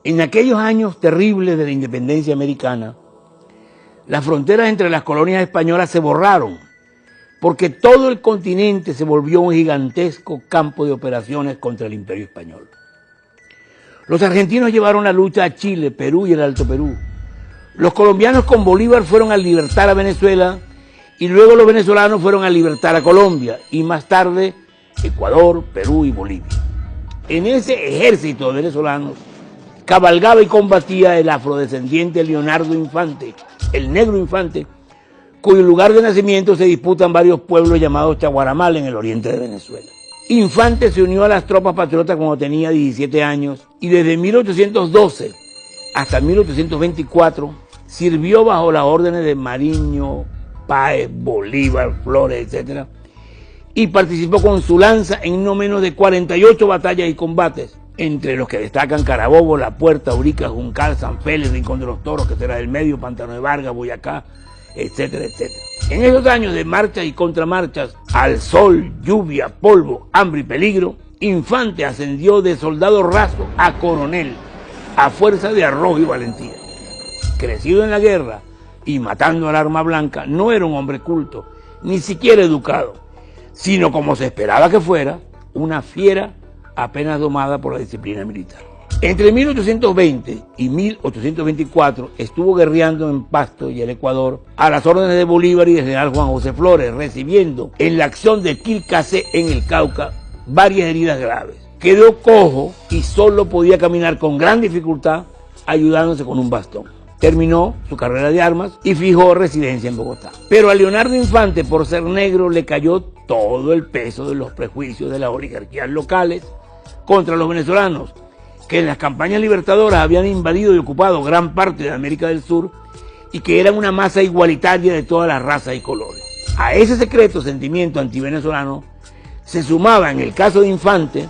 En aquellos años terribles de la independencia americana, las fronteras entre las colonias españolas se borraron, porque todo el continente se volvió un gigantesco campo de operaciones contra el Imperio Español. Los argentinos llevaron la lucha a Chile, Perú y el Alto Perú. Los colombianos con Bolívar fueron a libertar a Venezuela y luego los venezolanos fueron a libertar a Colombia y más tarde Ecuador, Perú y Bolivia. En ese ejército de venezolanos cabalgaba y combatía el afrodescendiente Leonardo Infante, el Negro Infante, cuyo lugar de nacimiento se disputan varios pueblos llamados Chaguaramal en el oriente de Venezuela. Infante se unió a las tropas patriotas cuando tenía 17 años y desde 1812 hasta 1824 sirvió bajo las órdenes de Mariño, Páez, Bolívar, Flores, etc. Y participó con su lanza en no menos de 48 batallas y combates, entre los que destacan Carabobo, La Puerta, Urica, Juncal, San Félix, Rincón de los Toros, que será del Medio, Pantano de Vargas, Boyacá, etcétera, etcétera. En esos años de marchas y contramarchas, al sol, lluvia, polvo, hambre y peligro, Infante ascendió de soldado raso a coronel, a fuerza de arrojo y valentía. Crecido en la guerra y matando al arma blanca, no era un hombre culto, ni siquiera educado, sino como se esperaba que fuera, una fiera apenas domada por la disciplina militar. Entre 1820 y 1824 estuvo guerreando en Pasto y el Ecuador a las órdenes de Bolívar y del general Juan José Flores, recibiendo en la acción de Quilcacé en el Cauca varias heridas graves. Quedó cojo y solo podía caminar con gran dificultad ayudándose con un bastón. Terminó su carrera de armas y fijó residencia en Bogotá. Pero a Leonardo Infante, por ser negro, le cayó todo el peso de los prejuicios de las oligarquías locales contra los venezolanos, que en las campañas libertadoras habían invadido y ocupado gran parte de América del Sur y que eran una masa igualitaria de todas las razas y colores. A ese secreto sentimiento antivenezolano se sumaba, en el caso de Infante,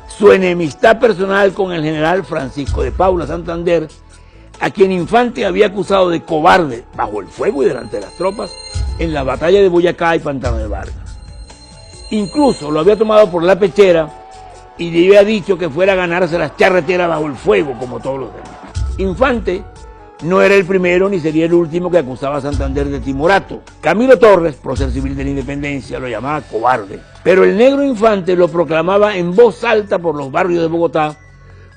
su enemistad personal con el general Francisco de Paula Santander, a quien Infante había acusado de cobarde bajo el fuego y delante de las tropas en la batalla de Boyacá y Pantano de Vargas. Incluso lo había tomado por la pechera y le había dicho que fuera a ganarse las charreteras bajo el fuego como todos los demás. Infante no era el primero ni sería el último que acusaba a Santander de timorato. Camilo Torres, prócer civil de la independencia, lo llamaba cobarde. Pero el Negro Infante lo proclamaba en voz alta por los barrios de Bogotá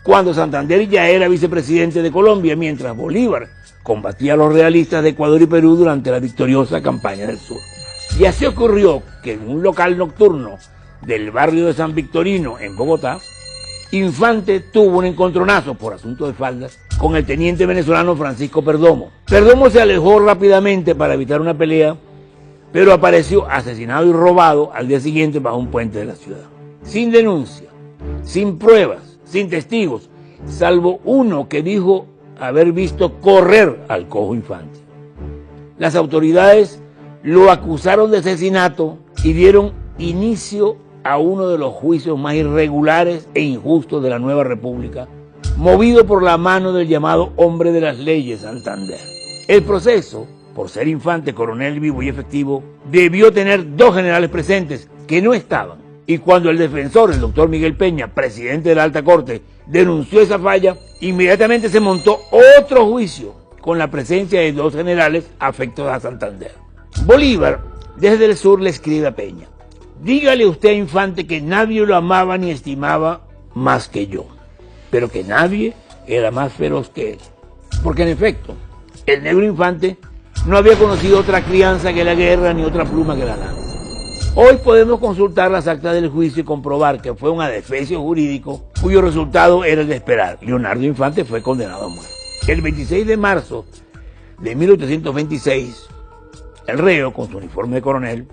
cuando Santander ya era vicepresidente de Colombia, mientras Bolívar combatía a los realistas de Ecuador y Perú durante la victoriosa campaña del sur. Y así ocurrió que en un local nocturno del barrio de San Victorino, en Bogotá, Infante tuvo un encontronazo por asunto de faldas con el teniente venezolano Francisco Perdomo. Perdomo se alejó rápidamente para evitar una pelea, pero apareció asesinado y robado al día siguiente bajo un puente de la ciudad. Sin denuncia, sin pruebas, sin testigos, salvo uno que dijo haber visto correr al cojo Infante. Las autoridades lo acusaron de asesinato y dieron inicio a uno de los juicios más irregulares e injustos de la nueva república, movido por la mano del llamado hombre de las leyes, Santander. El proceso, por ser Infante coronel vivo y efectivo, debió tener dos generales presentes que no estaban, y cuando el defensor, el doctor Miguel Peña, presidente de la Alta Corte, denunció esa falla, inmediatamente se montó otro juicio con la presencia de dos generales afectos a Santander. Bolívar, desde el sur, le escribe a Peña: dígale usted a Infante que nadie lo amaba ni estimaba más que yo, pero que nadie era más feroz que él. Porque en efecto, el Negro Infante no había conocido otra crianza que la guerra ni otra pluma que la lanza. Hoy podemos consultar las actas del juicio y comprobar que fue un adefesio jurídico cuyo resultado era el de esperar. Leonardo Infante fue condenado a muerte. El 26 de marzo de 1826, el reo, con su uniforme de coronel,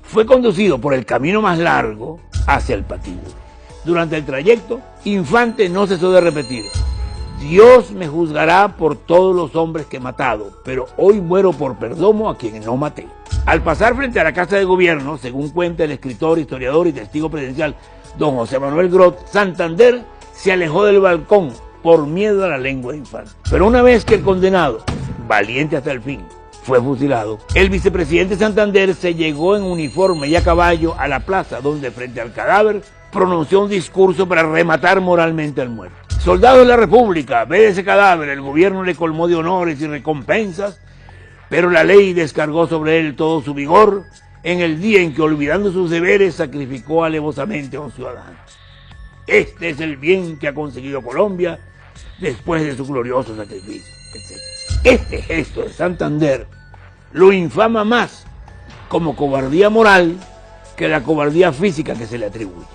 fue conducido por el camino más largo hacia el patíbulo. Durante el trayecto, Infante no cesó de repetir: Dios me juzgará por todos los hombres que he matado, pero hoy muero por Perdomo, a quien no maté. Al pasar frente a la Casa de Gobierno, según cuenta el escritor, historiador y testigo presidencial don José Manuel Grot, Santander se alejó del balcón por miedo a la lengua de Infante. Pero una vez que el condenado, valiente hasta el fin, fue fusilado, el vicepresidente Santander se llegó en uniforme y a caballo a la plaza donde, frente al cadáver, pronunció un discurso para rematar moralmente al muerto. Soldados de la República, ve ese cadáver, el gobierno le colmó de honores y recompensas, pero la ley descargó sobre él todo su vigor en el día en que, olvidando sus deberes, sacrificó alevosamente a un ciudadano. Este es el bien que ha conseguido Colombia después de su glorioso sacrificio, etc. Este gesto de Santander lo infama más como cobardía moral que la cobardía física que se le atribuye.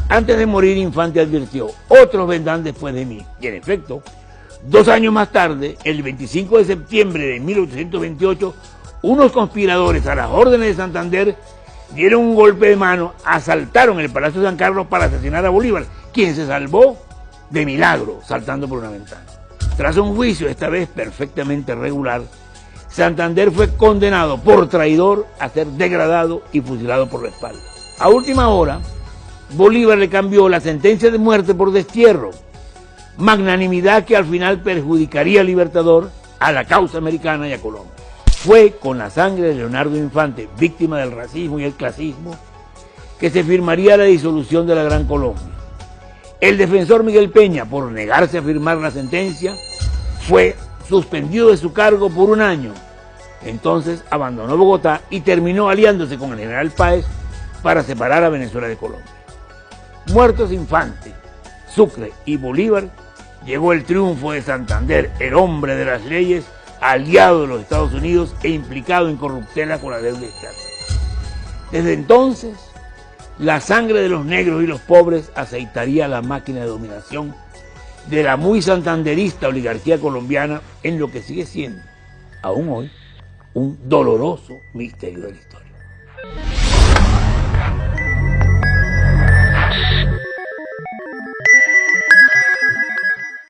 Antes de morir, Infante advirtió: otros vendrán después de mí. Y en efecto, 2 años más tarde, el 25 de septiembre de 1828, unos conspiradores a las órdenes de Santander dieron un golpe de mano, asaltaron el Palacio de San Carlos para asesinar a Bolívar, quien se salvó de milagro saltando por una ventana. Tras un juicio, esta vez perfectamente regular, Santander fue condenado por traidor a ser degradado y fusilado por la espalda. A última hora, Bolívar le cambió la sentencia de muerte por destierro, magnanimidad que al final perjudicaría al Libertador, a la causa americana y a Colombia. Fue con la sangre de Leonardo Infante, víctima del racismo y el clasismo, que se firmaría la disolución de la Gran Colombia. El defensor Miguel Peña, por negarse a firmar la sentencia, fue suspendido de su cargo por 1 año. Entonces abandonó Bogotá y terminó aliándose con el general Páez para separar a Venezuela de Colombia. Muertos Infante, Sucre y Bolívar, llegó el triunfo de Santander, el hombre de las leyes, aliado de los Estados Unidos e implicado en corruptela con la deuda externa. Desde entonces, la sangre de los negros y los pobres aceitaría la máquina de dominación de la muy santanderista oligarquía colombiana en lo que sigue siendo, aún hoy, un doloroso misterio de la historia.